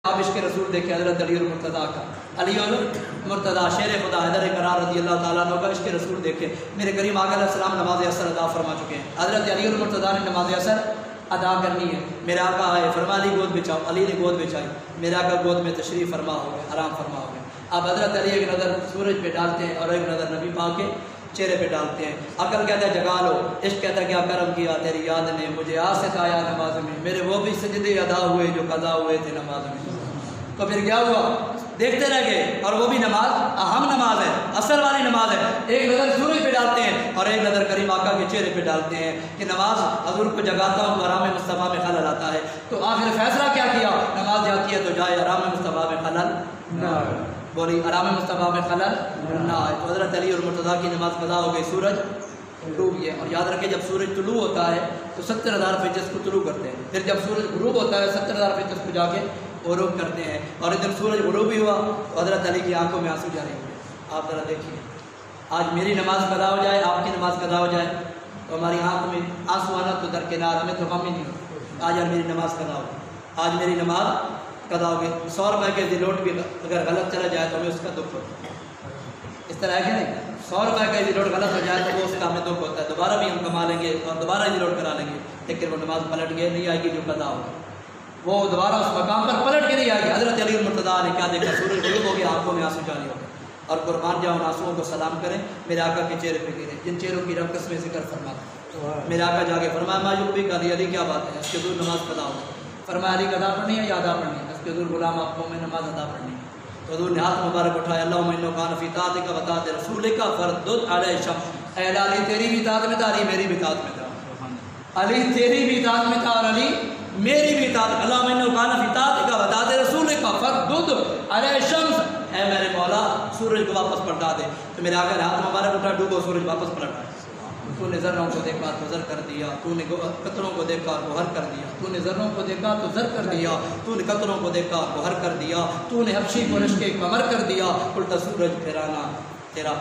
आप इसके रसूल देखे हज़रत अली और मुर्तज़ा का, अली और मुर्तज़ा शेर खुदा हैदर करार रज़ी अल्लाह ताला अन्हु का इसके रसूल देखे। मेरे करीम आका अलैहिस्सलाम नमाज असर अदा फरमा चुके हैं। हज़रत अली और मुर्तज़ा ने नमाज असर अदा करनी है। मेरे आका आए, फरमा अली गोद बिछाओ, अली ने गोद बिछाई, मेरे आका गोद में तशरीफ़ फरमा हो गए, आराम फरमा हो गए। अब हज़रत अली एक नज़र सूरज पे डालते हैं और एक नज़र नबी पाक के चेहरे पे डालते हैं। अकल कहता है जगा लो, इश्क कहता है क्या करम किया तेरी याद ने मुझे आज सिखाया नमाज में, मेरे वो भी सजदे अदा हुए जो कज़ा हुए थे नमाज में। तो फिर क्या हुआ, देखते रह गए, और वो भी नमाज अहम नमाज है, असर वाली नमाज है। एक नज़र सूरज पे डालते हैं और एक नज़र करीम आका के चेहरे पे डालते हैं कि नमाज हजूर को जगाता हूँ तो आराम मुस्तफ़ा में खलल आता है। तो आखिर फैसला क्या किया, नमाज जाती है तो जाए, आराम मुस्तफ़ा में खलल ना बोली, आराम मुस्तफ़ा में खलल ना आए। तो हज़रत अली और मुर्तज़ा की नमाज कज़ा हो गई, सूरज डूब गया। और याद रखें जब सूरज तुलू होता है तो 70,000 फिजस को तुलू करते हैं, फिर जब सूरज गुरूब होता है 70,000 फिजस को जाके गुरूब करते हैं। और इधर सूरज गुरूब ही हुआ तो हज़रत अली की आंखों में आंसू जारी हो गए। आप ज़रा देखिए, आज मेरी नमाज कज़ा हो जाए, आपकी नमाज कज़ा हो जाए तो हमारी आंख में आंसू आना तो दरकिनार, हमें तो गम ही नहीं हो। आज यार मेरी नमाज कज़ा हो, आज मेरी नमाज कज़ा हो गई। 100 रुपये के जिलोट भी अगर गलत चला जाए तो हमें उसका दुख होता है। इस तरह है कि नहीं, 100 रुपये का जिलोट गलत हो जाए तो वो उसका हमें दुख होता है, दोबारा भी हम कमा लेंगे और दोबारा जिलोट करा लेंगे, लेकिन वो नमाज पलट के नहीं आएगी जो कज़ा हो, वो दोबारा उस मकाम पर पलट के नहीं आएगी। हज़रत अली और मुर्तज़ा ने क्या देखा, सूरज गुरूब हो गया, आंखों में आंसू जारी हो गए। और कुर्बान जाओ आंसुओं को सलाम करें, मेरे आका के चेहरे पे गिरे, जिन चेहरों की रब कसमें जिक्र फरमाते। मेरे आका जाके फरमाया मायूब भी का अली क्या बात है, इसके दूर नमाज कज़ा हो। फरमाया अली कज़ा पढ़नी है या अदा पढ़नी है, इसके दूर गुलाम आपको में नमाज अदा पढ़नी है। तो हज़ूर ने हाथ मुबारक उठाया, अल्लाहुम्मा इन्नका कान फी ताअतिका व ताअति रसूलिका फरदुद अलैहि शम्स, ऐ अली तेरी भी ताअत में था, अली मेरी भी ताअत में था, अली तेरी भी ताअत में था और अली मेरी भी ताअत, अल्लाहुम्मा इन्नका कान फी ताअतिका व ताअति रसूलिका फरदुद अलैहि शम्स, ऐ मेरे मौला सूरज को वापस पलटा दे। तो मेरे आगे हाथ मुबारक उठा, डूबो सूरज वापस पलटा। तूने ज़र्रों को देखा तो ज़र कर दिया, तूने कतरों को देखा तो हर कर दिया, तूने ज़र्रों को देखा तो ज़र कर दिया, तूने कतरों को देखा तो हर कर दिया, तूने हबशी को रिश्के कमर कर दिया, उल्टा सूरज फिराना तेरा